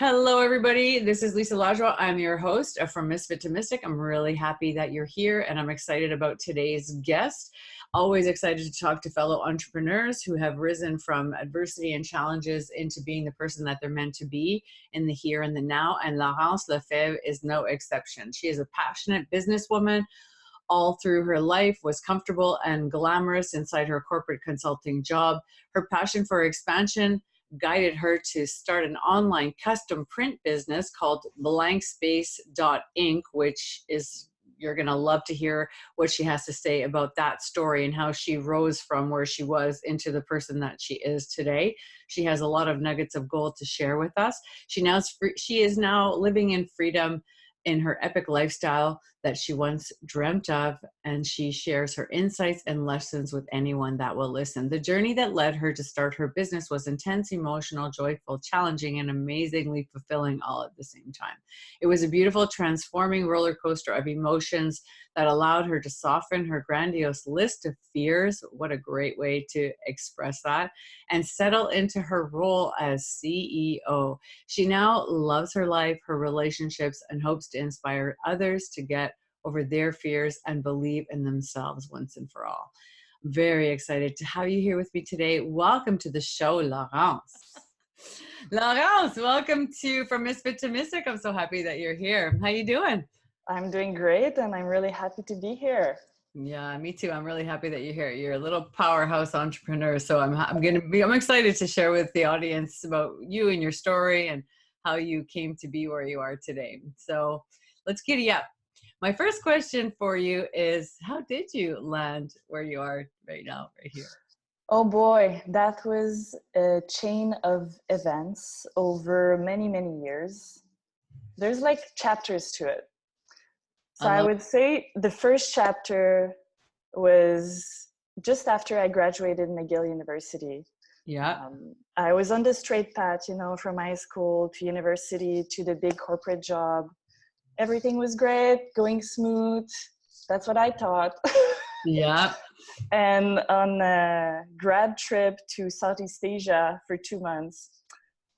Hello, everybody. This is Lisa Lajoie. I'm your host From Misfit to Mystic. I'm really happy that you're here, and I'm excited about today's guest. Always excited to talk to fellow entrepreneurs who have risen from adversity and challenges into being the person that they're meant to be in the here and the now. And Laurence Lefebvre is no exception. She is a passionate businesswoman. All through her life, was comfortable and glamorous inside her corporate consulting job. Her passion for expansion guided her to start an online custom print business called blankspace.inc, which is, you're going to love to hear what she has to say about that story and how she rose from where she was into the person that she is today. She has a lot of nuggets of gold to share with us. She is now living in freedom in her epic lifestyle that she once dreamt of, and she shares her insights and lessons with anyone that will listen. The journey that led her to start her business was intense, emotional, joyful, challenging, and amazingly fulfilling all at the same time. It was a beautiful, transforming roller coaster of emotions that allowed her to soften her grandiose list of fears. What a great way to express that, and settle into her role as CEO. She now loves her life, her relationships, and hopes to inspire others to get over their fears and believe in themselves once and for all. Very excited to have you here with me today. Welcome to the show, Laurence. Laurence, welcome to From Misfit to Mystic. I'm so happy that you're here. How you doing? I'm doing great, and I'm really happy to be here. Yeah, me too. I'm really happy that you're here. You're a little powerhouse entrepreneur, so I'm excited to share with the audience about you and your story and how you came to be where you are today. So let's giddy up. My first question for you is, how did you land where you are right now, right here? Oh boy, that was a chain of events over many, many years. There's like chapters to it. So I would say the first chapter was just after I graduated McGill University. Yeah. I was on the straight path, from high school to university to the big corporate job. Everything was great, going smooth. That's what I thought. Yeah. And on a grad trip to Southeast Asia for 2 months,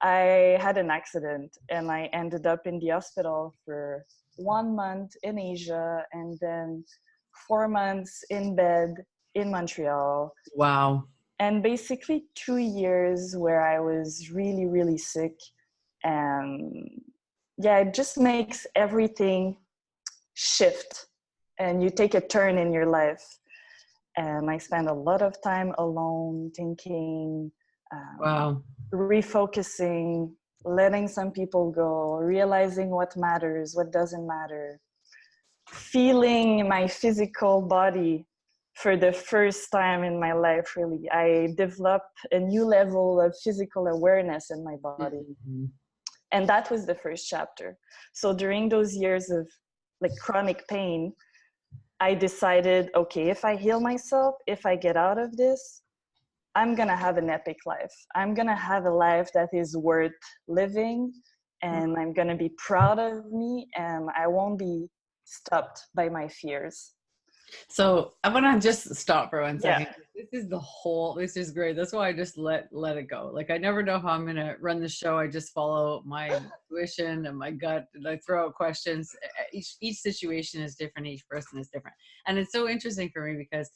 I had an accident and I ended up in the hospital for 1 month in Asia and then 4 months in bed in Montreal. Wow. And basically 2 years where I was really, really sick. And yeah, it just makes everything shift and you take a turn in your life. And I spent a lot of time alone thinking, wow, refocusing, letting some people go, realizing what matters, what doesn't matter, feeling my physical body for the first time in my life, really. I developed a new level of physical awareness in my body. Mm-hmm. And that was the first chapter. So during those years of like chronic pain, I decided, okay, if I heal myself, if I get out of this, I'm going to have an epic life. I'm going to have a life that is worth living, and I'm going to be proud of me, and I won't be stopped by my fears. So I want to just stop for 1 second. Yeah. This is great. That's why I just let it go. Like, I never know how I'm going to run the show. I just follow my intuition and my gut, and I throw out questions. Each situation is different. Each person is different. And it's so interesting for me because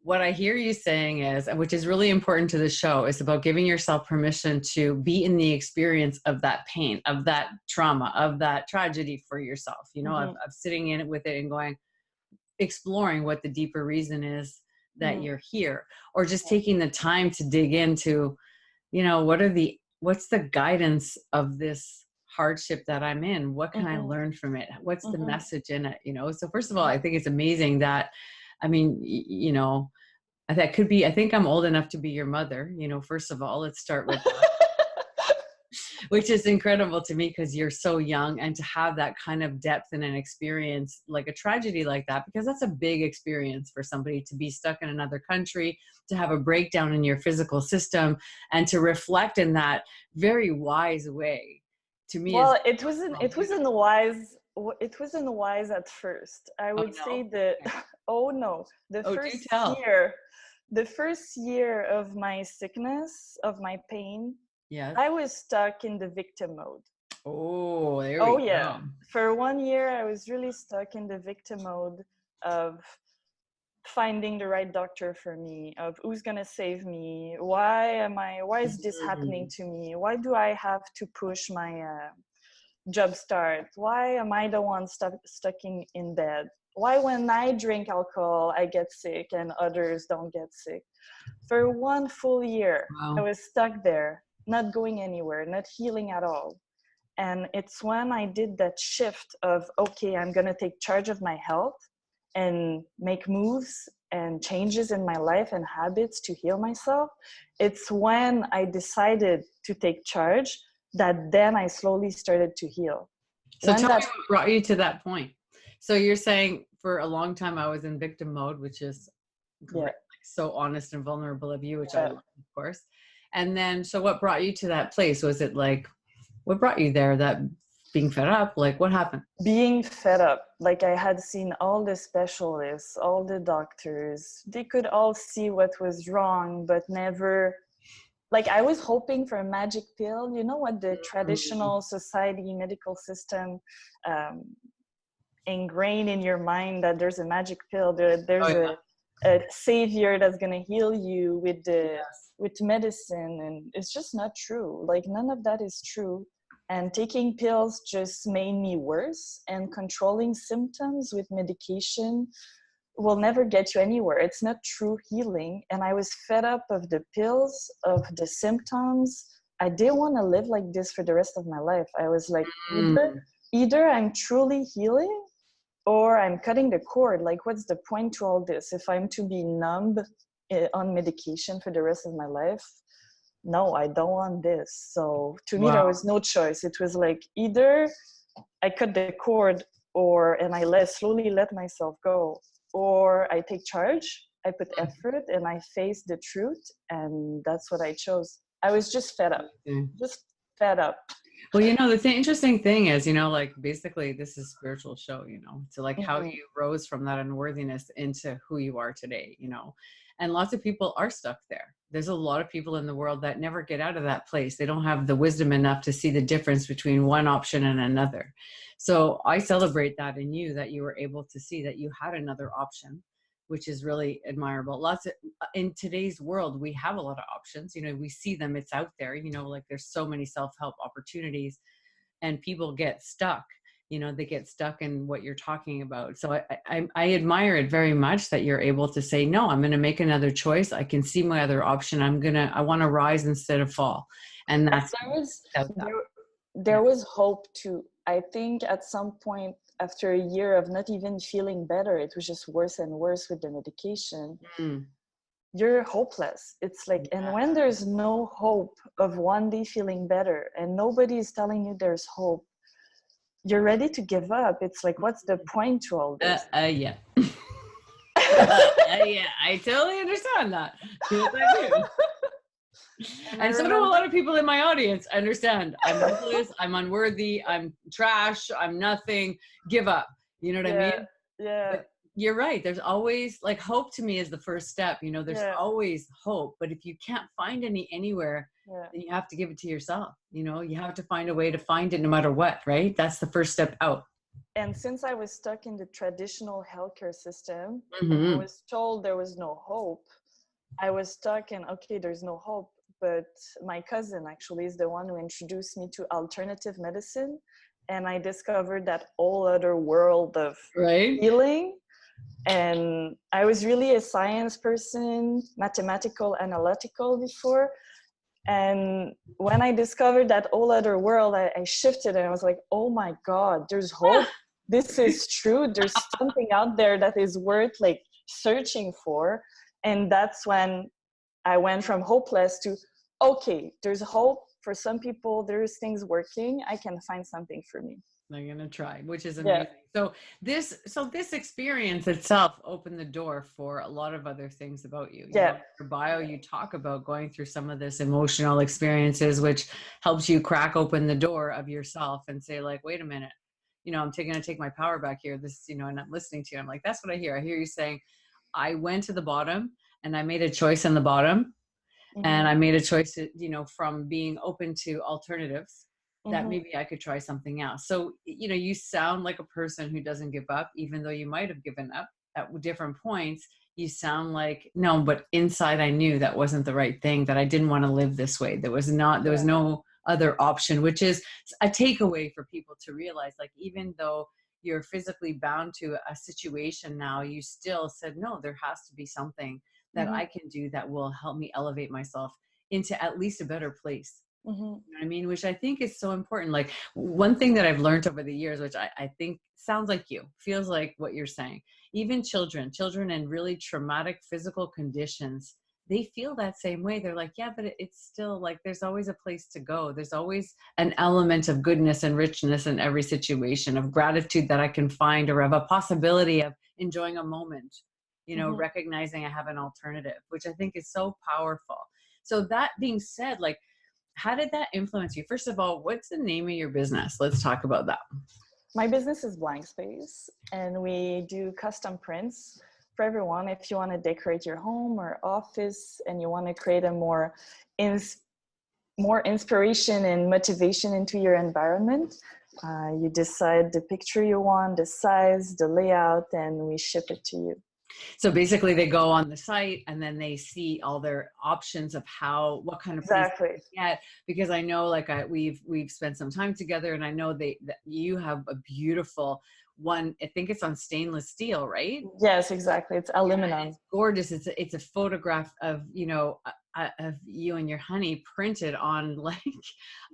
what I hear you saying is, which is really important to the show, is about giving yourself permission to be in the experience of that pain, of that trauma, of that tragedy for yourself, of sitting in it with it and going, exploring what the deeper reason is that you're here, or just taking the time to dig into, what's the guidance of this hardship that I'm in? What can I learn from it? What's the message in it? So first of all, I think it's amazing that, that could be, I think I'm old enough to be your mother, first of all, let's start with that. Which is incredible to me because you're so young, and to have that kind of depth and an experience like a tragedy like that, because that's a big experience for somebody to be stuck in another country, to have a breakdown in your physical system, and to reflect in that very wise way. To me, well, it wasn't wise at first. I would say that the first year of my sickness, of my pain, Yes. I was stuck in the victim mode. Oh, there Oh we yeah. go. For 1 year, I was really stuck in the victim mode of finding the right doctor for me, of who's gonna save me, why is this happening to me, why do I have to push my job start, why am I the one stuck in bed, why when I drink alcohol I get sick and others don't get sick. For 1 full year I Wow. was stuck there, not going anywhere, not healing at all. And it's when I did that shift of, okay, I'm going to take charge of my health and make moves and changes in my life and habits to heal myself. It's when I decided to take charge that then I slowly started to heal. So When tell me that, what brought you to that point. So you're saying for a long time I was in victim mode, which is great, yeah, like so honest and vulnerable of you, which I yeah. love, of course. And then, so what brought you to that place? Was it like, what brought you there? That being fed up? Like, what happened? Being fed up, like I had seen all the specialists, all the doctors, they could all see what was wrong, but never, like I was hoping for a magic pill. You know what the traditional society medical system um, ingrained in your mind, that there's a magic pill, Oh there's yeah. a savior that's going to heal you Yes. with medicine, and it's just not true. Like none of that is true. And taking pills just made me worse, and controlling symptoms with medication will never get you anywhere. It's not true healing. And I was fed up of the pills, of the symptoms. I didn't want to live like this for the rest of my life. I was like, Mm. either I'm truly healing or I'm cutting the cord. Like, what's the point to all this? If I'm to be numb on medication for the rest of my life, no, I don't want this. So to me, there Wow. was no choice. It was like either I cut the cord, and I slowly let myself go, or I take charge, I put effort, and I face the truth. And that's what I chose. I was just fed up, just fed up. Well, the interesting thing is, like basically this is a spiritual show, to like how Mhm. you rose from that unworthiness into who you are today, and lots of people are stuck there. There's a lot of people in the world that never get out of that place. They don't have the wisdom enough to see the difference between one option and another. So I celebrate that in you, that you were able to see that you had another option, which is really admirable. Lots of, in today's world, we have a lot of options. We see them, it's out there, like there's so many self-help opportunities, and people get stuck. They get stuck in what you're talking about. So I admire it very much that you're able to say, no, I'm going to make another choice. I can see my other option. I want to rise instead of fall. And that's There was that. there, Yeah. there was hope too. I think at some point after a year of not even feeling better, it was just worse and worse with the medication. Mm. You're hopeless. It's like, and when there's no hope of one day feeling better and nobody is telling you there's hope, you're ready to give up. It's like, what's the point to all this? Yeah. Yeah, I totally understand that. Yes, I do. And I And so do a remember, lot of people in my audience. Understand, I'm hopeless, I'm unworthy, I'm trash, I'm nothing, give up. You know what I yeah, mean? yeah, But you're right. There's always, like, hope to me is the first step. There's yeah, always hope. But if you can't find any anywhere, yeah. then you have to give it to yourself. You have to find a way to find it no matter what, right? That's the first step out. And since I was stuck in the traditional healthcare system and I Mm-hmm. was told there was no hope, I was stuck in, okay, there's no hope. But my cousin actually is the one who introduced me to alternative medicine. And I discovered that whole other world of Right? healing. And I was really a science person, mathematical, analytical before. And when I discovered that whole other world, I shifted and I was like, oh my God, there's hope. This is true. There's something out there that is worth like searching for. And that's when I went from hopeless to, okay, there's hope for some people. There's things working. I can find something for me. I'm gonna try, which is Yeah. amazing. So this experience itself opened the door for a lot of other things about you. Yeah. Your bio, you talk about going through some of this emotional experiences, which helps you crack open the door of yourself and say, like, wait a minute, I'm gonna take my power back here. And I'm listening to you. I'm like, that's what I hear. I hear you saying, I went to the bottom and I made a choice in the bottom. And Mhm. I made a choice to, from being open to alternatives, that Mhm. maybe I could try something else. So, you sound like a person who doesn't give up, even though you might have given up at different points. You sound like, no, but inside I knew that wasn't the right thing, that I didn't want to live this way. There was Yeah. no other option, which is a takeaway for people to realize, like, even though you're physically bound to a situation now, you still said, no, there has to be something that Mhm. I can do that will help me elevate myself into at least a better place. Mhm. You know what I mean? Which I think is so important. Like, one thing that I've learned over the years, which I think sounds like you, feels like what you're saying. Even children in really traumatic physical conditions, they feel that same way. They're like, yeah, but it's still like, there's always a place to go. There's always an element of goodness and richness in every situation, of gratitude that I can find, or of a possibility of enjoying a moment, Mhm. recognizing I have an alternative, which I think is so powerful. So that being said, like, how did that influence you? First of all, what's the name of your business? Let's talk about that. My business is Blank Space, and we do custom prints for everyone. If you want to decorate your home or office and you want to create a more inspiration and motivation into your environment, you decide the picture you want, the size, the layout, and we ship it to you. So basically they go on the site and then they see all their options of what kind of prints Exactly. they get. Because I know, like, we've spent some time together, and I know that you have a beautiful one. I think it's on stainless steel, right? Yes, exactly. It's Yeah, aluminum. it's gorgeous. It's a photograph of, of you and your honey printed on, like,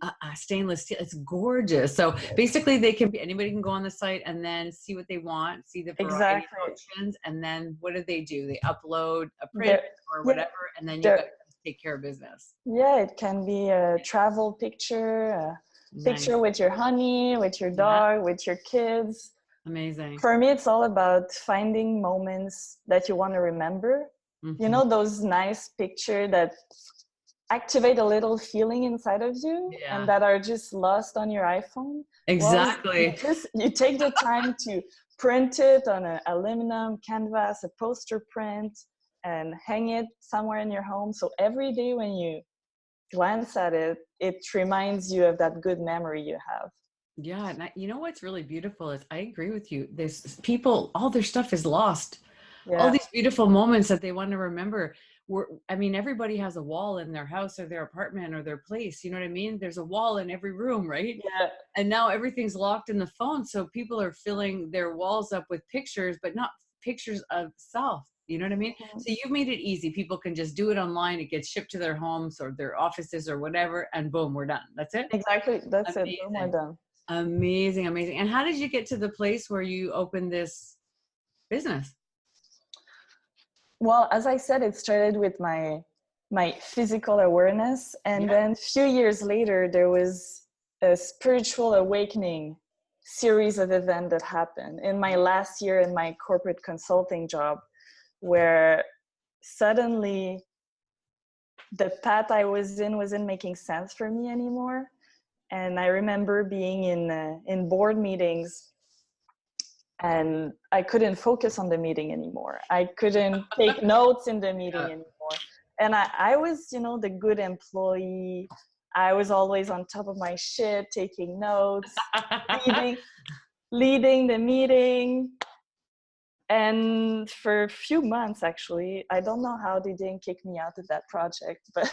a stainless steel. It's gorgeous. So basically anybody can go on the site and then see what they want, see the variety of Exactly. options. And then what do? They upload a print There, or yeah, whatever. And then you there, guys take care of business. yeah, it can be a travel picture, a picture Nice. with your honey, with your Yeah. dog, with your kids. Amazing. For me, it's all about finding moments that you want to remember. You Hmm. know, those nice pictures that activate a little feeling inside of you and Yeah, that are just lost on your iPhone. Well, exactly. you take the time to print it on an aluminum canvas, a poster print, and hang it somewhere in your home. So every day when you glance at it, it reminds you of that good memory you have. Yeah. And you know what's really beautiful is, I agree with you. There's people, all their stuff is lost. All Yeah, these beautiful moments that they want to remember. Everybody has a wall in their house or their apartment or their place. You know what I mean? There's a wall in every room, right? yeah, And now everything's locked in the phone. So people are filling their walls up with pictures, but not pictures of self. You know what I mean? mhm. So you've made it easy. People can just do it online. It gets shipped to their homes or their offices or whatever. And boom, we're done. That's it. Exactly. That's it. Boom, we're Amazing. done. Amazing. Amazing. And how did you get to the place where you opened this business? Well, as I said, it started with my physical awareness, and Yeah. then a few years later, there was a spiritual awakening series of events that happened in my last year in my corporate consulting job, where suddenly the path I was in wasn't making sense for me anymore. And I remember being in board meetings, and I couldn't focus on the meeting anymore. I couldn't take notes in the meeting Yeah. anymore. And I was, the good employee. I was always on top of my shit, taking notes, leading, leading the meeting. And for a few months, actually, I don't know how they didn't kick me out of that project, but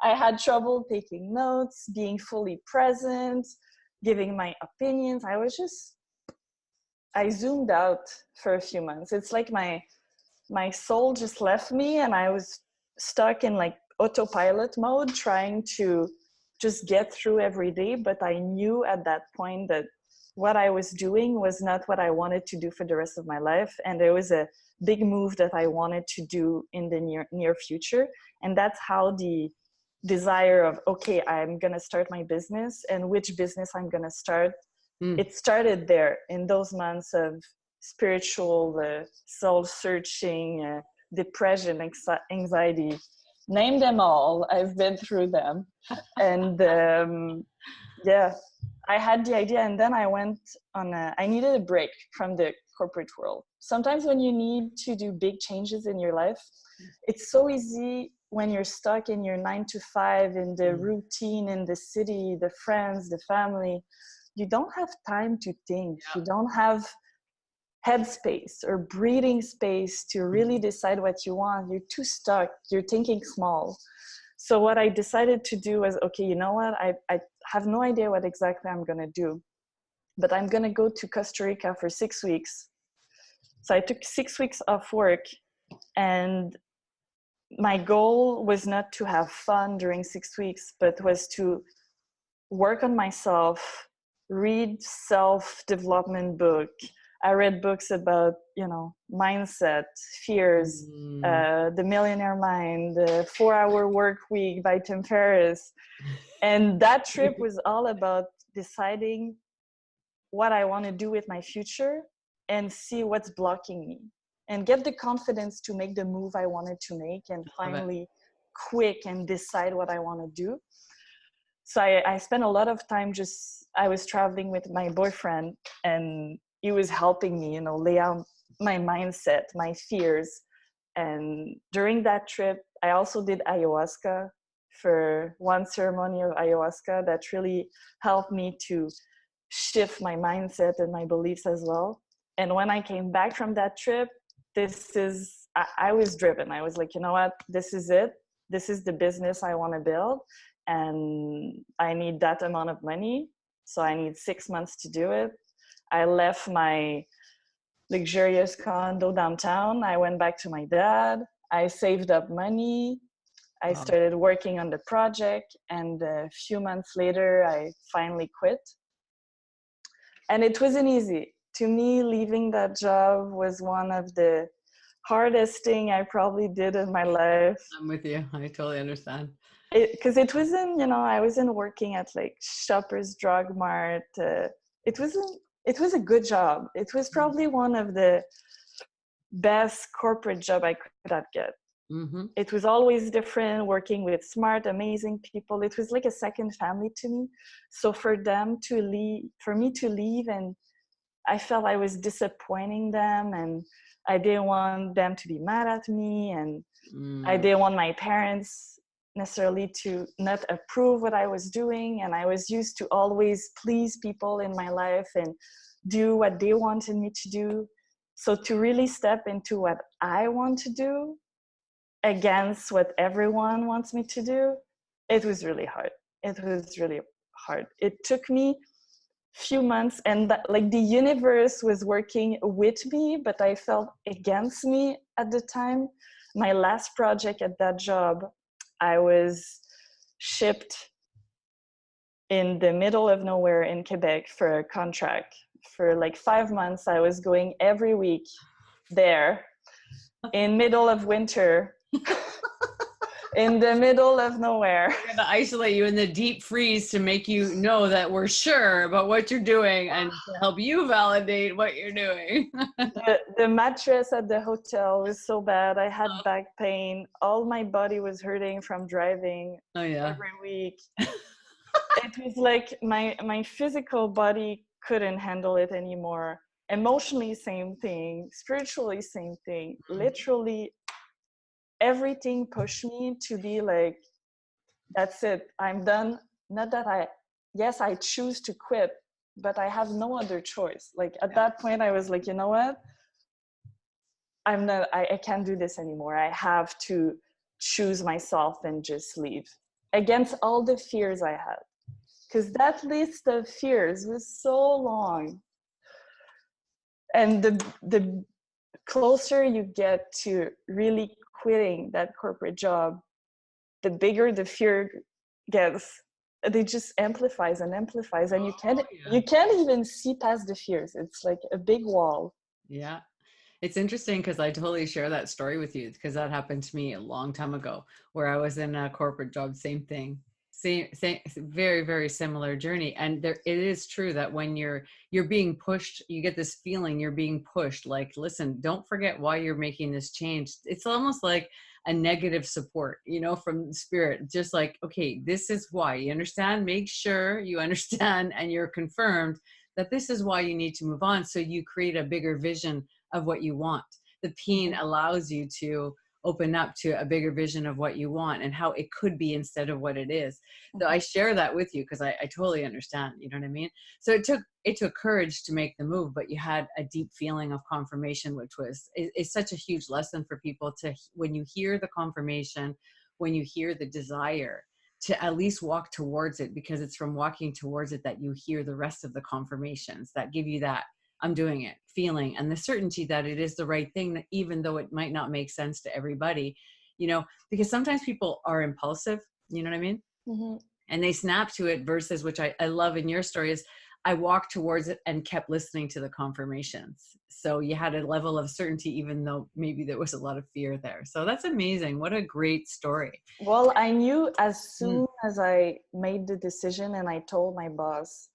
I had trouble taking notes, being fully present, giving my opinions. I zoomed out for a few months. It's like my soul just left me, and I was stuck in like autopilot mode, trying to just get through every day. But I knew at that point that what I was doing was not what I wanted to do for the rest of my life, and there was a big move that I wanted to do in the near future. And that's how the desire of, okay, I'm gonna start my business, and which business I'm gonna start, Mm. it started there in those months of spiritual soul searching, depression, anxiety, name them all. I've been through them. And yeah, I had the idea, and then I went I needed a break from the corporate world. Sometimes when you need to do big changes in your life, it's so easy when you're stuck in your 9 to 5, in the routine, in the city, the friends, the family, you don't have time to think. You don't have headspace or breathing space to really decide what you want. You're too stuck. You're thinking small. So what I decided to do was, okay, you know what? I have no idea what exactly I'm going to do, but I'm going to go to Costa Rica for 6 weeks. So I took 6 weeks off work, and my goal was not to have fun during 6 weeks, but was to work on myself, read self-development book. I read books about, mindset, fears, The Millionaire Mind, the 4-Hour Work Week by Tim Ferriss. And that trip was all about deciding what I want to do with my future and see what's blocking me and get the confidence to make the move I wanted to make and finally quit and decide what I want to do. So I spent a lot of time I was traveling with my boyfriend, and he was helping me, lay out my mindset, my fears. And during that trip, I also did ayahuasca for one ceremony of ayahuasca that really helped me to shift my mindset and my beliefs as well. And when I came back from that trip, I was driven. I was like, you know what, this is it. This is the business I want to build. And I need that amount of money. So I need 6 months to do it. I left my luxurious condo downtown. I went back to my dad. I saved up money. I started working on the project. And a few months later, I finally quit. And it wasn't easy. To me, leaving that job was one of the hardest thing I probably did in my life. I'm with you. I totally understand. Because it wasn't, I wasn't working at like Shoppers Drug Mart. It was a good job. It was probably one of the best corporate job I could get. Mm-hmm. It was always different, working with smart, amazing people. It was like a second family to me. So for me to leave, and I felt I was disappointing them, and I didn't want them to be mad at me, and I didn't want my parents necessarily to not approve what I was doing. And I was used to always please people in my life and do what they wanted me to do. So to really step into what I want to do against what everyone wants me to do, it was really hard. It took me few months, and like the universe was working with me, but I felt against me at the time. My last project at that job, I was shipped in the middle of nowhere in Quebec for a contract. For like 5 months, I was going every week there in middle of winter. In the middle of nowhere. We're going to isolate you in the deep freeze to make you know that we're sure about what you're doing and to help you validate what you're doing. The mattress at the hotel was so bad. I had back pain. All my body was hurting from driving every week. It was like my physical body couldn't handle it anymore. Emotionally, same thing. Spiritually, same thing. Literally, everything pushed me to be like, that's it, I'm done. Not that I choose to quit, but I have no other choice. Like at that point, I was like, you know what? I can't do this anymore. I have to choose myself and just leave against all the fears I had. Because that list of fears was so long. And the closer you get to really quitting that corporate job, the bigger the fear gets. It just amplifies and amplifies, and you can't even see past the fears. It's like a big wall. Yeah. It's interesting because I totally share that story with you, because that happened to me a long time ago, where I was in a corporate job, same thing. Same, very, very similar journey. And it is true that when you're being pushed, you get this feeling you're being pushed. Like, listen, don't forget why you're making this change. It's almost like a negative support, from spirit. Just like, okay, this is why. You understand? Make sure you understand and you're confirmed that this is why you need to move on. So you create a bigger vision of what you want. The pain allows you to open up to a bigger vision of what you want and how it could be instead of what it is. So I share that with you because I totally understand, you know what I mean? So it took courage to make the move, but you had a deep feeling of confirmation, which is such a huge lesson for people to, when you hear the confirmation, when you hear the desire, to at least walk towards it, because it's from walking towards it that you hear the rest of the confirmations that give you that I'm doing it feeling, and the certainty that it is the right thing, even though it might not make sense to everybody, you know, because sometimes people are impulsive, you know what I mean? Mm-hmm. And they snap to it, versus, which I love in your story, is I walked towards it and kept listening to the confirmations. So you had a level of certainty, even though maybe there was a lot of fear there. So that's amazing. What a great story. Well, I knew as Mm. soon as I made the decision and I told my boss,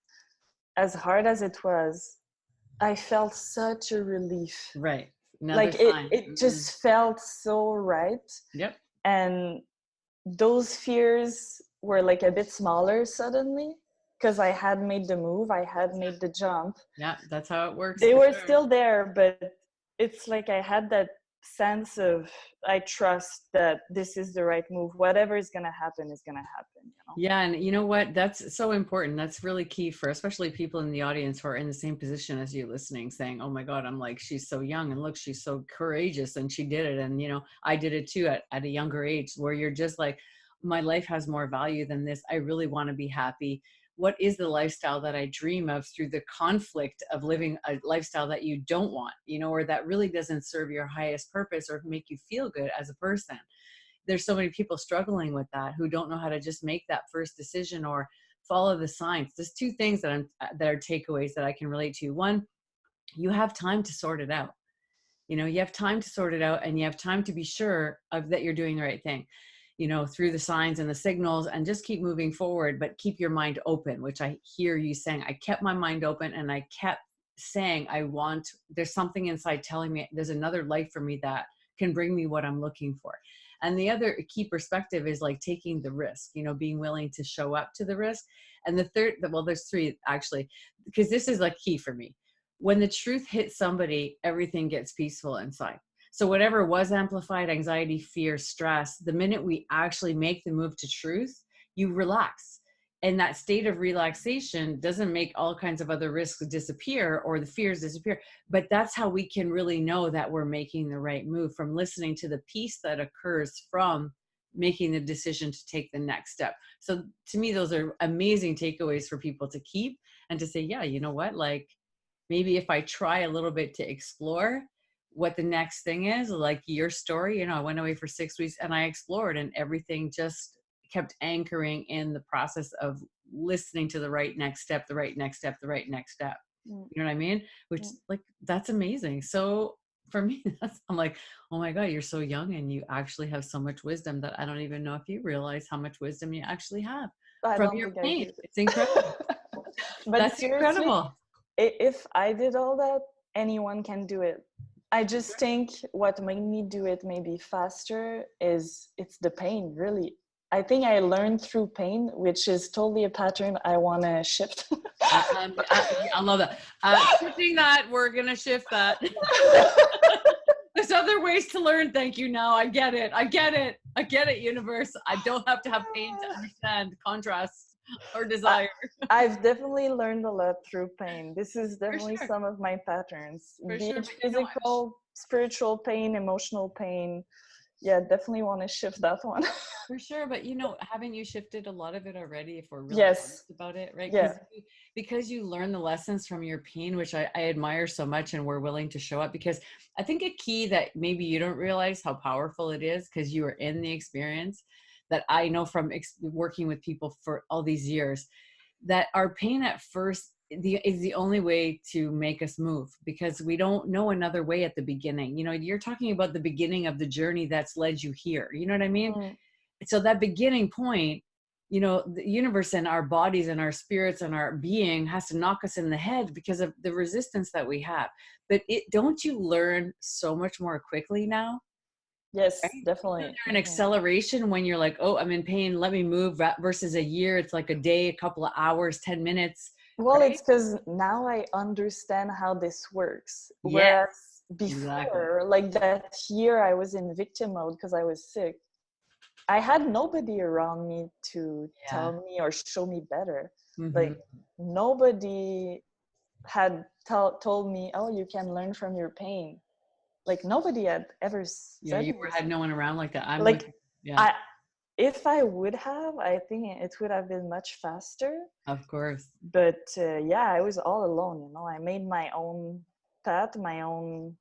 as hard as it was, I felt such a relief. Right. Another Like it, sign. it just felt so right. Yep. And those fears were like a bit smaller suddenly because I had made the move, I had made the jump. Yeah, that's how it works. They For were sure. still there, but it's like I had that sense of I trust that this is the right move. Whatever is gonna happen is gonna happen, you know? Yeah, and you know what? That's so important. That's really key for especially people in the audience who are in the same position as you, listening, saying, "Oh my God, I'm like, she's so young, and look, she's so courageous, and she did it." And you know, I did it too at a younger age, where you're just like, my life has more value than this. I really want to be happy. What is the lifestyle that I dream of, through the conflict of living a lifestyle that you don't want, you know, or that really doesn't serve your highest purpose or make you feel good as a person? There's so many people struggling with that, who don't know how to just make that first decision or follow the signs. There's two things that are takeaways that I can relate to. One, you have time to sort it out. You know, you have time to sort it out, and you have time to be sure of that you're doing the right thing, you know, through the signs and the signals, and just keep moving forward, but keep your mind open, which I hear you saying. I kept my mind open, and I kept saying, there's something inside telling me there's another life for me that can bring me what I'm looking for. And the other key perspective is like taking the risk, you know, being willing to show up to the risk. And the third, well, there's three actually, because this is like key for me. When the truth hits somebody, everything gets peaceful inside. So whatever was amplified, anxiety, fear, stress, the minute we actually make the move to truth, you relax. And that state of relaxation doesn't make all kinds of other risks disappear or the fears disappear. But that's how we can really know that we're making the right move, from listening to the peace that occurs from making the decision to take the next step. So to me, those are amazing takeaways for people to keep, and to say, yeah, you know what, like, maybe if I try a little bit to explore what the next thing is, like your story, you know, I went away for 6 weeks and I explored, and everything just kept anchoring in the process of listening to the right next step, the right next step, the right next step. Mm. You know what I mean? Which, like, that's amazing. So for me, I'm like, oh my God, you're so young, and you actually have so much wisdom that I don't even know if you realize how much wisdom you actually have I from don't your think I pain. do. It's incredible. But That's seriously, incredible. if I did all that, anyone can do it. I just think what made me do it maybe faster is it's the pain, really. I think I learned through pain, which is totally a pattern I want to shift. I love that. Shifting that, we're going to shift that. There's other ways to learn. Thank you. Now I get it. I get it, universe. I don't have to have pain to understand contrast or desire. I've definitely learned a lot through pain. This is definitely sure. some of my patterns. For Be sure. it But physical, spiritual pain, emotional pain. Yeah, definitely want to shift that one. for sure. But you know, haven't you shifted a lot of it already, if we're really Yes. honest about it, right? Yeah. Because you learn the lessons from your pain, which I admire so much, and we're willing to show up, because I think a key that maybe you don't realize how powerful it is, because you are in the experience, that I know from working with people for all these years, that our pain at first is the only way to make us move, because we don't know another way at the beginning. You know, you're talking about the beginning of the journey that's led you here. You know what I mean? Mm. So that beginning point, you know, the universe and our bodies and our spirits and our being has to knock us in the head because of the resistance that we have. But don't you learn so much more quickly now? Yes, Right? definitely. An acceleration when you're like, oh, I'm in pain, let me move, versus a year, it's like a day, a couple of hours, 10 minutes. Well, Right? it's because now I understand how this works. Yeah. Whereas Exactly. before, like that year I was in victim mode because I was sick. I had nobody around me to Yeah. tell me or show me better. Hmm. Like nobody had told me, oh, you can learn from your pain. Like nobody had ever Yeah, said you this. had no one around like that. I'm with Like you. Yeah, I, if I would have, I think it would have been much faster. of course. But yeah, I was all alone. You know, I made my own path, my own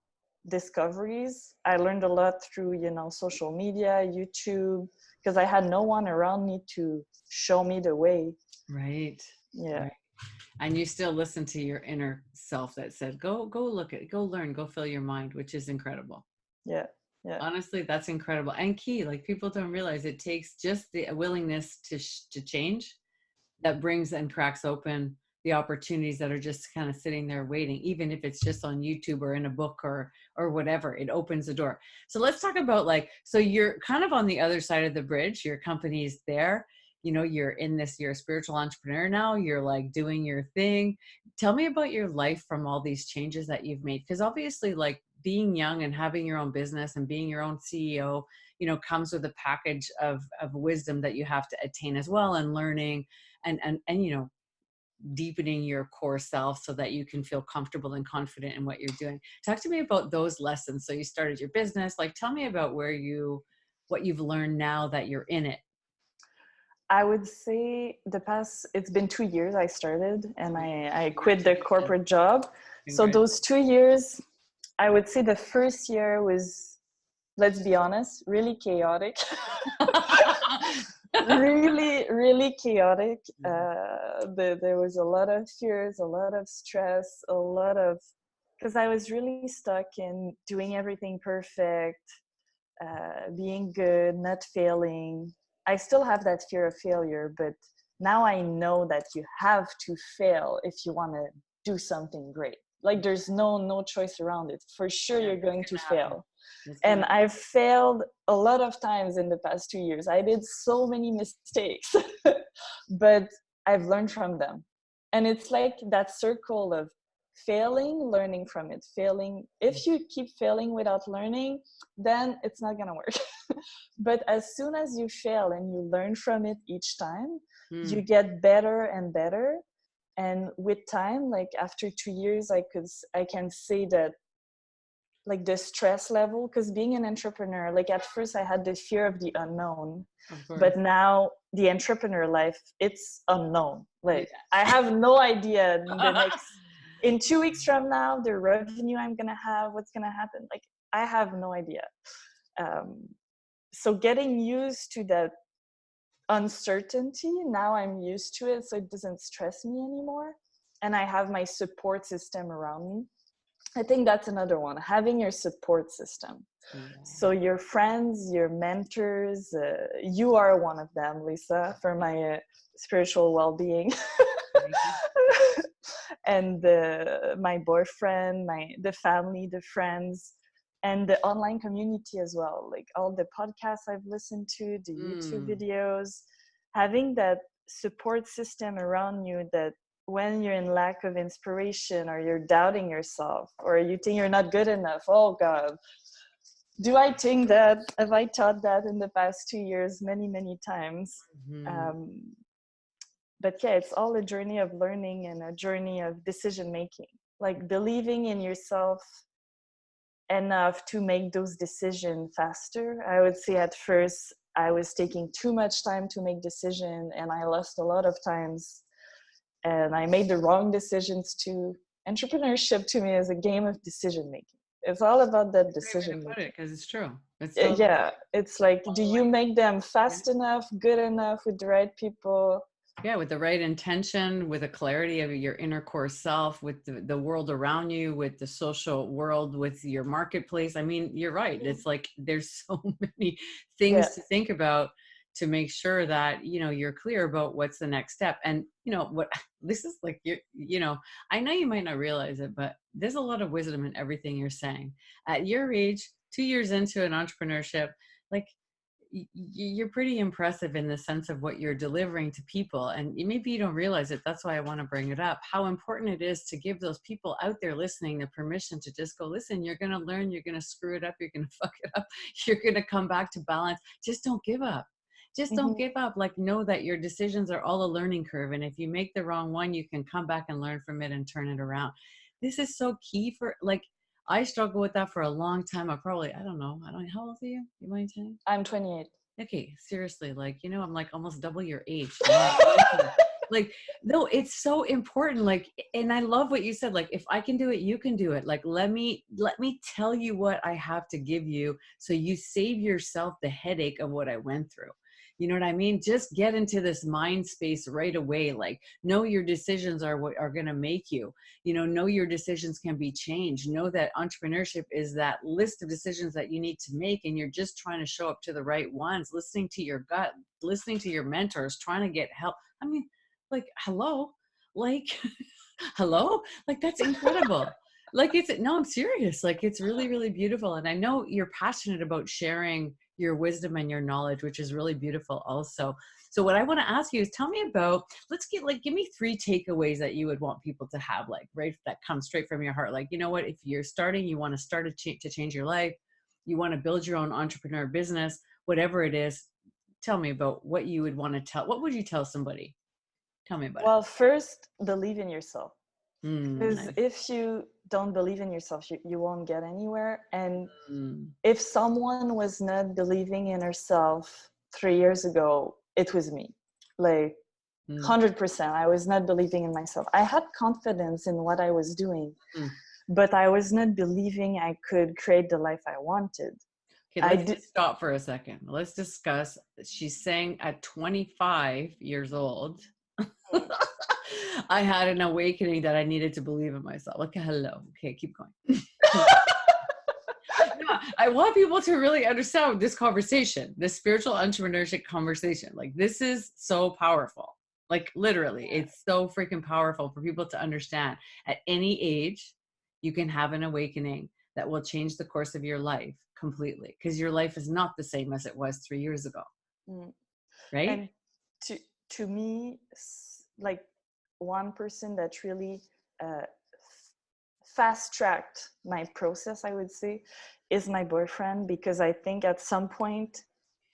discoveries. I learned a lot through, you know, social media, YouTube, because I had no one around me to show me the way. Right. Yeah, Right. And you still listen to your inner self that said, go look at, go learn, go fill your mind, which is incredible. yeah, yeah, Honestly, that's incredible and key. Like people don't realize it takes just the willingness to change that brings and cracks open the opportunities that are just kind of sitting there waiting, even if it's just on YouTube or in a book or whatever. It opens the door. So let's talk about, like, so you're kind of on the other side of the bridge. Your company's there, you know, you're in this, you're a spiritual entrepreneur now, you're like doing your thing. Tell me about your life from all these changes that you've made, because obviously, like, being young and having your own business and being your own CEO, you know, comes with a package of wisdom that you have to attain as well, and learning and you know, deepening your core self so that you can feel comfortable and confident in what you're doing. Talk to me about those lessons. So you started your business, like, tell me about what you've learned now that you're in it. I would say it's been 2 years I started and I quit the corporate job. So Congrats. those 2 years, I would say the first year was, let's be honest, really chaotic. Really, really chaotic. There was a lot of fears, a lot of stress, a lot of, because I was really stuck in doing everything perfect, being good, not failing. I still have that fear of failure, but now I know that you have to fail if you want to do something great. Like there's no choice around it. For sure, Yeah, you're it's going to gonna happen. fail. It's And gonna I've failed a lot of times in the past 2 years. I did so many mistakes, but I've learned from them. And it's like that circle of failing, learning from it, failing. If you keep failing without learning, then it's not going to work. But as soon as you fail and you learn from it each time, you mm, get better and better. And with time, like after 2 years, I can say that, like the stress level, because being an entrepreneur, like at first I had the fear of the unknown, of course. but now the entrepreneur life, it's unknown. Yeah. Like I have no idea in 2 weeks from now the revenue I'm gonna have, what's gonna happen. Like I have no idea. um, so getting used to that uncertainty, now I'm used to it, so it doesn't stress me anymore, and I have my support system around me. I think that's another one, having your support system. Yeah. So your friends, your mentors, you are one of them, Lisa, for my spiritual well-being. Thank you. And my boyfriend, the family, the friends, and the online community as well. Like all the podcasts I've listened to, the YouTube Mm. videos, having that support system around you, that when you're in lack of inspiration or you're doubting yourself or you think you're not good enough, oh God, do I think that? Have I taught that in the past 2 years many times? Mhm. Um, but yeah, it's all a journey of learning and a journey of decision making, like believing in yourself enough to make those decisions faster. I would say at first I was taking too much time to make decisions and I lost a lot of times, and I made the wrong decisions too. Entrepreneurship to me is a game of decision making. It's all about that Great way to decision put it, making. because it's true. It's totally Yeah, it's like, do you following. make them fast enough, good enough, with the right people? Yeah, with the right intention, with a clarity of your inner core self, with the world around you, with the social world, with your marketplace. I mean, you're right. It's like there's so many Yeah, things to think about to make sure that, you know, you're clear about what's the next step. And, you know, what this is like, you know, I know you might not realize it, but there's a lot of wisdom in everything you're saying. At your age, 2 years into an entrepreneurship, like, you're pretty impressive in the sense of what you're delivering to people. And maybe you don't realize it. That's why I want to bring it up, how important it is to give those people out there listening the permission to just go, listen, you're going to learn, you're going to screw it up, you're going to fuck it up, you're going to come back to balance. Just don't give up. Just don't give up. Like, know that your decisions are all a learning curve. And if you make the wrong one, you can come back and learn from it and turn it around. This is so key for, like, I struggled with that for a long time. I don't know, how old are you? You mind saying? I'm 28. Okay, seriously, like, I'm like almost double your age. Like, no, it's so important. Like, and I love what you said. Like, if I can do it, you can do it. Like, let me tell you what I have to give you, so you save yourself the headache of what I went through. You know what I mean? Just get into this mind space right away. Like, know your decisions are what are going to make you. Know your decisions can be changed. Know that entrepreneurship is that list of decisions that you need to make, and you're just trying to show up to the right ones, listening to your gut, listening to your mentors, trying to get help. I mean, like, hello, like, hello, like, that's incredible. Like, no, I'm serious. Like, it's really, really beautiful. And I know you're passionate about sharing your wisdom and your knowledge, which is really beautiful also. So what I want to ask you is, tell me about, give me 3 takeaways that you would want people to have, like, right, that come straight from your heart. Like, you know what, if you're starting, you want to start to change your life, you want to build your own entrepreneur business, whatever it is, tell me about what you would want to tell. What would you tell somebody? Tell me about Well, first, believe in yourself. it. Because Nice. if you don't believe in yourself, you won't get anywhere. And Mm, if someone was not believing in herself 3 years ago, it was me. Like, mm, 100%. I was not believing in myself. I had confidence in what I was doing, mm. but I was not believing I could create the life I wanted. Okay, let's just stop for a second. Let's discuss. She's saying at 25 years old, I had an awakening that I needed to believe in myself. Like, hello. Okay, keep going. No, I want people to really understand this conversation, this spiritual entrepreneurship conversation. Like, this is so powerful. Like, literally, it's so freaking powerful for people to understand. At any age, you can have an awakening that will change the course of your life completely, because your life is not the same as it was 3 years ago. Mm. Right? And to me, like, one person that really fast-tracked my process, I would say, is my boyfriend, because I think at some point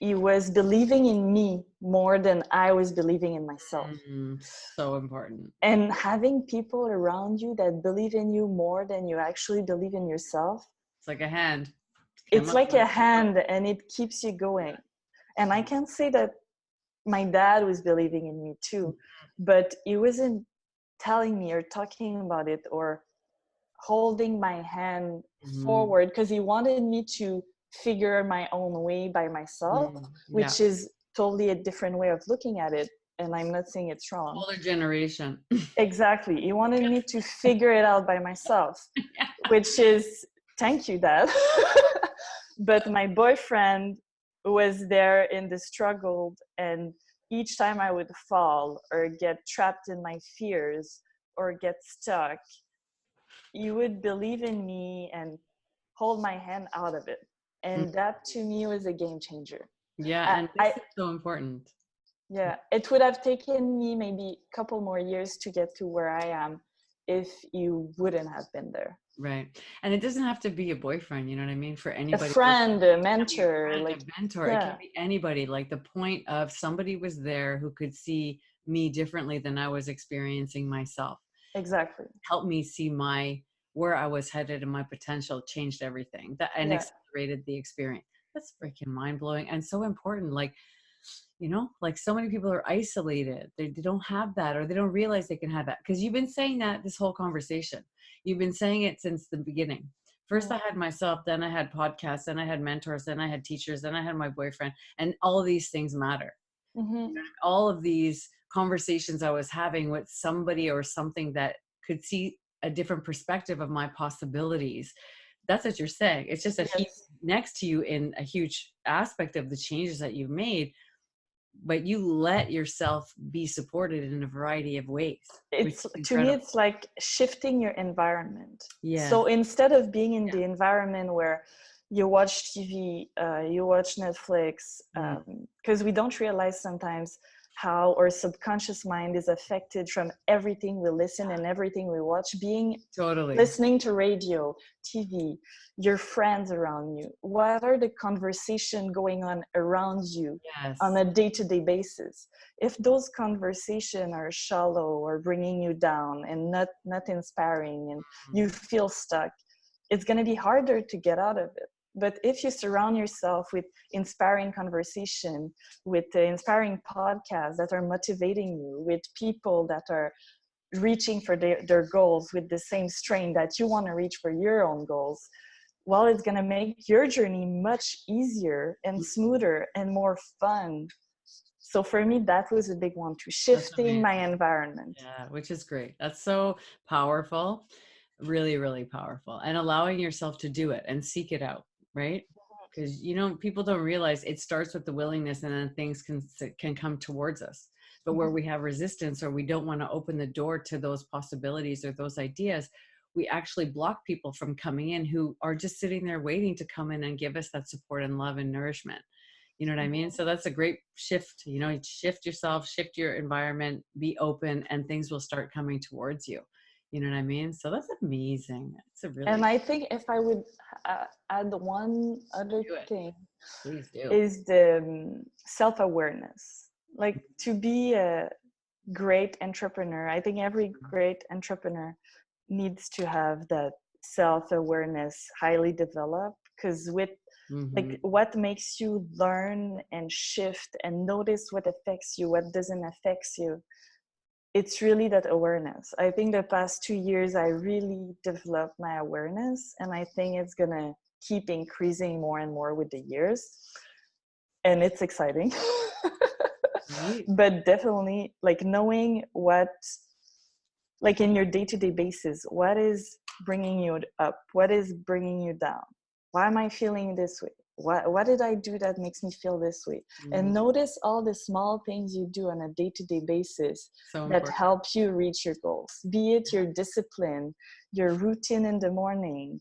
he was believing in me more than I was believing in myself. So important. And having people around you that believe in you more than you actually believe in yourself, It's like a hand. it's like a hand, and it keeps you going. And I can say that my dad was believing in me too, but he wasn't telling me or talking about it or holding my hand forward, because he wanted me to figure my own way by myself, Yeah. which is totally a different way of looking at it. And I'm not saying it's wrong. Older generation. Exactly. He wanted me to figure it out by myself, which is, thank you, Dad. But my boyfriend was there in the struggle, and each time I would fall or get trapped in my fears or get stuck, you would believe in me and hold my hand out of it. And that to me was a game changer. Yeah, and this is so important. Yeah, it would have taken me maybe a couple more years to get to where I am if you wouldn't have been there. Right. And it doesn't have to be a boyfriend, you know what I mean? For anybody. A friend, a mentor. A mentor. Yeah. It can be anybody. Like, the point of somebody was there who could see me differently than I was experiencing myself. Exactly. Helped me see where I was headed, and my potential changed everything. And accelerated the experience. That's freaking mind-blowing and so important. Like, like, so many people are isolated. They don't have that, or they don't realize they can have that. Because you've been saying that this whole conversation. You've been saying it since the beginning. First, I had myself, then I had podcasts, then I had mentors, then I had teachers, then I had my boyfriend, and all of these things matter. All of these conversations I was having with somebody or something that could see a different perspective of my possibilities. That's what you're saying. It's just that he's next to you in a huge aspect of the changes that you've made, but you let yourself be supported in a variety of ways. To me, it's like shifting your environment. Yeah. So instead of being in the environment where you watch TV, you watch Netflix, because we don't realize sometimes how our subconscious mind is affected from everything we listen and everything we watch, listening to radio, TV, your friends around you. What are the conversations going on around you on a day-to-day basis? If those conversations are shallow or bringing you down and not inspiring, and you feel stuck, it's going to be harder to get out of it. But if you surround yourself with inspiring conversation, with inspiring podcasts that are motivating you, with people that are reaching for their goals with the same strain that you want to reach for your own goals, well, it's going to make your journey much easier and smoother and more fun. So for me, that was a big one, to shifting my environment. Yeah, which is great. That's so powerful. Really, really powerful. And allowing yourself to do it and seek it out, right? Because, you know, people don't realize it starts with the willingness, and then things can come towards us. But where we have resistance, or we don't want to open the door to those possibilities or those ideas, we actually block people from coming in who are just sitting there waiting to come in and give us that support and love and nourishment. You know what I mean? So that's a great shift. You know, shift yourself, shift your environment, be open, and things will start coming towards you. You know what I mean? So that's amazing. It's a really. And I think if I would add one other thing, please do, is the self-awareness. Like, to be a great entrepreneur, I think every great entrepreneur needs to have that self-awareness highly developed, because with like what makes you learn and shift and notice what affects you, what doesn't affect you, it's really that awareness. I think the past 2 years I really developed my awareness, and I think it's gonna keep increasing more and more with the years, and it's exciting. But definitely, like, knowing what, like, in your day-to-day basis, what is bringing you up, what is bringing you down, why am I feeling this way, what did I do that makes me feel this way? And notice all the small things you do on a day-to-day basis that help you reach your goals, be it your discipline, your routine in the morning,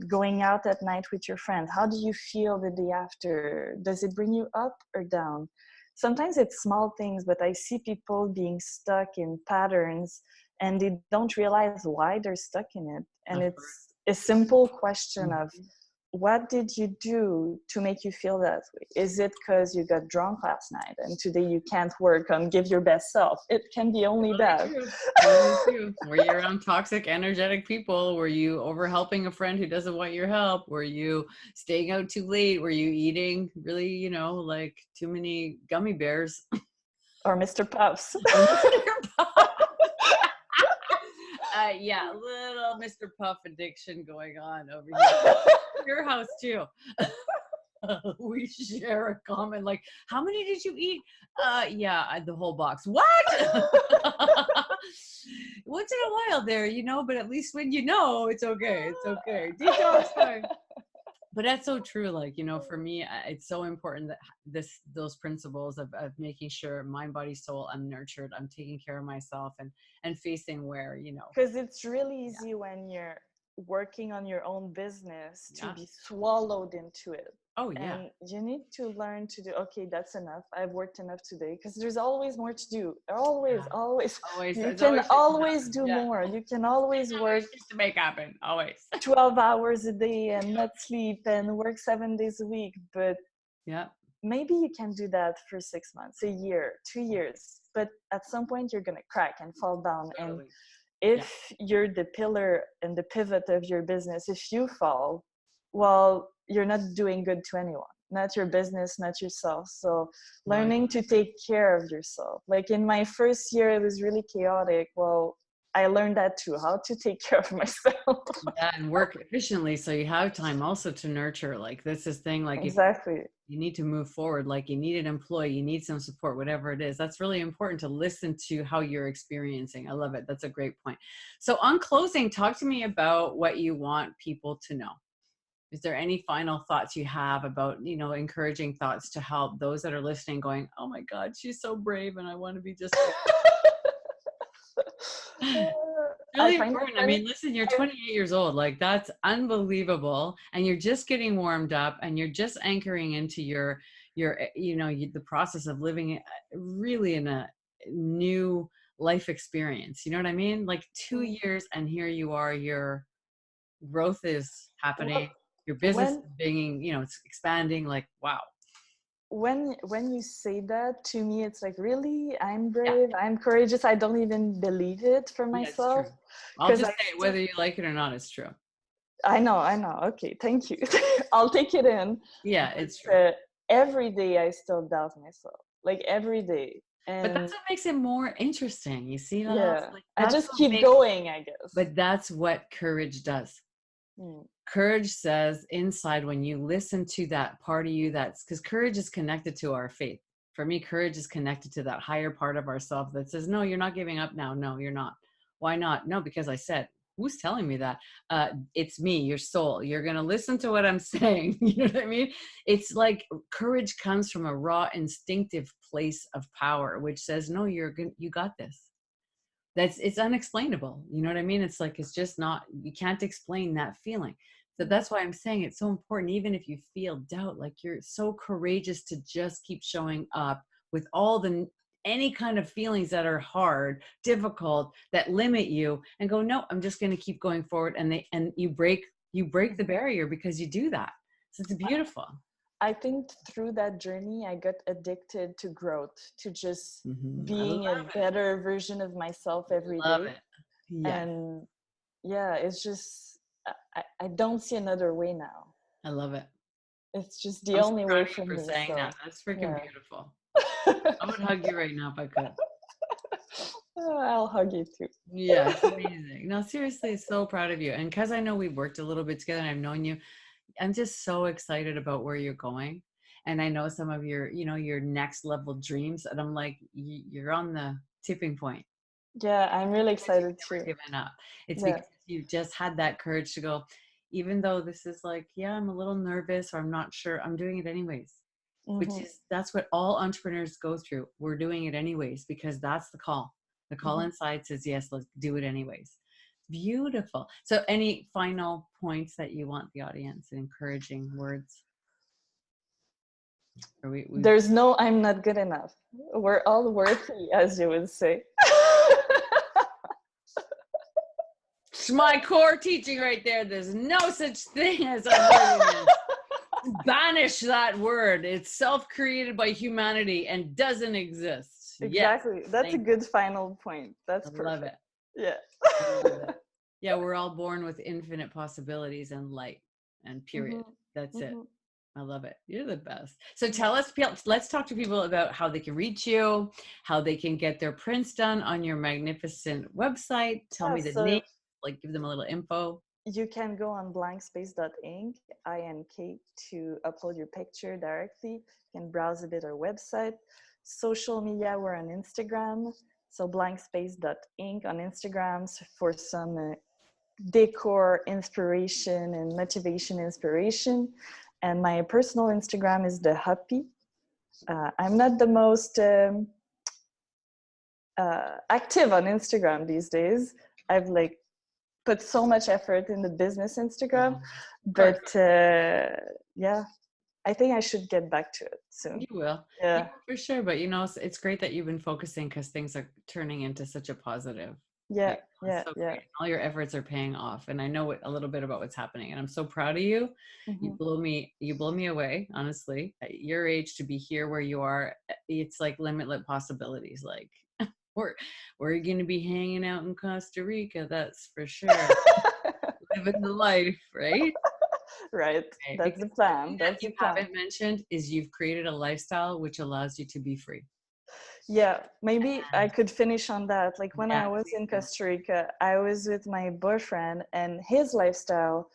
going out at night with your friends. How do you feel the day after? Does it bring you up or down? Sometimes it's small things, but I see people being stuck in patterns and they don't realize why they're stuck in it. And it's a simple question of, what did you do to make you feel that way? Is it because you got drunk last night and today you can't work on give your best self? It can be only that. Were you around toxic, energetic people? Were you over helping a friend who doesn't want your help? Were you staying out too late? Were you eating really, you know, like too many gummy bears? Or Mr. Puffs. Yeah, little Mr. Puff addiction going on over here. Your house too. We share a common, like, how many did you eat? Yeah, the whole box. What? Once in a while there, you know, but at least when you know, it's okay. It's okay. Detox time. But that's so true. Like, you know, for me, it's so important that those principles of making sure mind, body, soul, I'm nurtured, I'm taking care of myself, and facing where, you know. Because it's really easy when you're working on your own business to be swallowed into it. Oh, yeah. And you need to learn to do, okay, that's enough. I've worked enough today, because there's always more to do. Always. You can always do more. You can always work to make happen. Always 12 hours a day and not sleep and work 7 days a week. But maybe you can do that for 6 months, a year, 2 years. But at some point you're going to crack and fall down. And if you're the pillar and the pivot of your business, if you fall, well, you're not doing good to anyone, not your business, not yourself. So learning to take care of yourself. Like, in my first year, it was really chaotic. Well, I learned that too, how to take care of myself. And work efficiently, so you have time also to nurture. Like, this is thing, like, exactly. If you need to move forward, like, you need an employee, you need some support, whatever it is. That's really important to listen to how you're experiencing. I love it. That's a great point. So on closing, talk to me about what you want people to know. Is there any final thoughts you have about, you know, encouraging thoughts to help those that are listening going, oh my God, she's so brave and I want to be just like Really find it important. I funny. mean, listen, you're 28 years old. Like, that's unbelievable. And you're just getting warmed up and you're just anchoring into the process of living really in a new life experience. You know what I mean? Like 2 years and here you are, your growth is happening. Well, Your business is when being, it's expanding. Like, wow. when you say that to me, it's like, really, I'm Yeah. brave, I'm courageous. I don't even believe it for Yeah, it's true. myself I'll because just I say it, still, whether you like it or not, it's true. I know. Okay, thank you. I'll take it in. Yeah, it's true. But every day I still doubt myself, like every day. But And that's what makes it more interesting. You see, Laurence? yeah, Like I that's just what keep makes, going, I guess. but that's what courage does. Mm. Courage says inside when you listen to that part of you, that's because courage is connected to our faith. For me, courage is connected to that higher part of ourselves that says, no, you're not giving up now. No, you're not. Why not? No, because I said, who's telling me that? It's me, your soul. You're going to listen to what I'm saying. You know what I mean? It's like courage comes from a raw, instinctive place of power, which says, no, you're good. You got this. It's unexplainable. You know what I mean? It's like, it's just not, you can't explain that feeling. So that's why I'm saying it's so important. Even if you feel doubt, like you're so courageous to just keep showing up with all the any kind of feelings that are hard, difficult, that limit you, and go, no, I'm just going to keep going forward. And you break the barrier because you do that. So it's beautiful. I think through that journey, I got addicted to growth, to just I being a love it. better version of myself every Love day. it. Yes. And yeah, it's just, I don't see another way now. I love it. It's just the I'm so only proud way of you for for me. saying So that. That's freaking yeah. beautiful. I would hug you right now if I could. I'll hug you too. Yeah, it's amazing. No, seriously, so proud of you. And because I know we've worked a little bit together and I've known you, I'm just so excited about where you're going. And I know some of your next level dreams. And I'm like, you're on the tipping point. Yeah, I'm really Because you've excited never too. given up. It's Yeah. because you've just had that courage to go, even though this is like, yeah, I'm a little nervous or I'm not sure, I'm doing it anyways. Which Mm-hmm. is, that's what all entrepreneurs go through. We're doing it anyways because that's the call. The call Mm-hmm. inside says, yes, let's do it anyways. Beautiful. So any final points that you want the audience, encouraging words? Or we There's no I'm not good enough. We're all worthy, as you would say. it's my core teaching right there. There's no such thing as unworthiness. Banish that word. It's self-created by humanity and doesn't exist. Yes. Exactly. That's a Thank good final point. you. That's I love perfect. it. Yeah. I love it. Yeah, we're all born with infinite possibilities and light and period. Mm-hmm. That's it. Mm-hmm. I love it. You're the best. So tell us, let's talk to people about how they can reach you, how they can get their prints done on your magnificent website. Tell Yeah, me the name, so like give them a little info. you can go on blankspace.ink, INK, to upload your picture directly. You can browse a bit our website. Social media, we're on Instagram. So blankspace.ink on Instagram for some decor inspiration and motivation inspiration. And my personal Instagram is the Happy. I'm not the most active on Instagram these days. I've like put so much effort in the business Instagram, but yeah, I think I should get back to it soon. You will. You Yeah. will for sure. But it's great that you've been focusing because things are turning into such a positive. Yeah. Right. It's Yeah. so Yeah. great. All your efforts are paying off. And I know a little bit about what's happening. And I'm so proud of you. Mm-hmm. You blow me away, honestly. At your age to be here where you are, it's like limitless possibilities. Like we're gonna be hanging out in Costa Rica, that's for sure. Living the life, right? Right. Okay. That's Because the the thing plan. that That's the you plan. haven't mentioned is you've created a lifestyle which allows you to be free. Yeah, maybe I And could finish on that. Like when I yeah, was please in do. Costa Rica, I was with my boyfriend, and his lifestyle,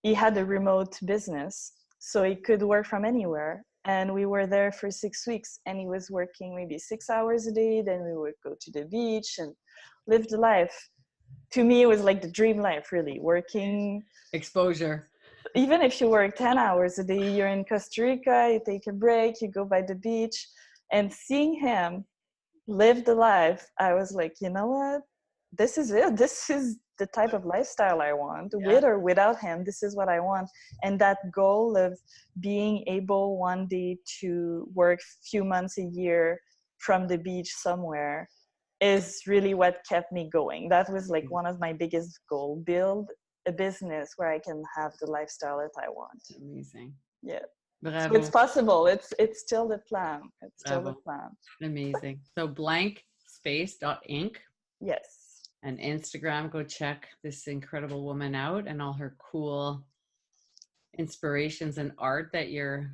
he had a remote business, so he could work from anywhere. And we were there for 6 weeks, and he was working maybe 6 hours a day. Then we would go to the beach and live the life. To me, it was like the dream life, really. Working, Exposure. even if you work 10 hours a day, you're in Costa Rica, you take a break, you go by the beach. And seeing him live the life, I was like, you know what? this is it. This is the type of lifestyle I want. Yeah. With or without him, this is what I want. And that goal of being able one day to work few months a year from the beach somewhere is really what kept me going. That was like one of my biggest goals: build a business where I can have the lifestyle that I want. Amazing. Yeah. Bravo. So it's possible. It's still the plan. It's still Bravo. the plan. Amazing. So blank space.inc. Yes. And Instagram, go check this incredible woman out and all her cool inspirations and art that you're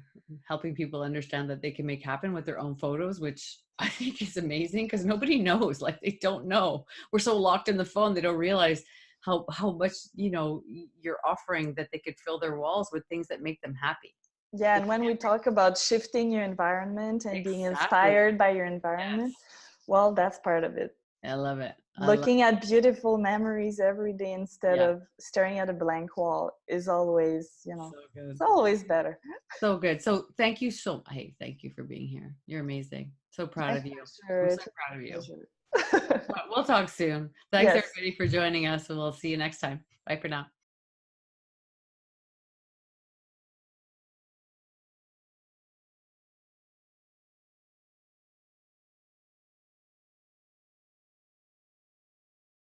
helping people understand that they can make happen with their own photos, which I think is amazing because nobody knows. Like, they don't know. We're so locked in the phone, they don't realize how much, you know, you're offering, that they could fill their walls with things that make them happy. Yeah, and when we talk about shifting your environment and being Exactly. inspired by your environment, well, that's part of it. I love it. Looking at beautiful memories every day instead of staring at a blank wall is always, you know, so good. It's always better. So good. So thank you thank you for being here. You're amazing. So proud of you. I'm so proud of you. We'll talk soon. Thanks everybody for joining us, and we'll see you next time. Bye for now.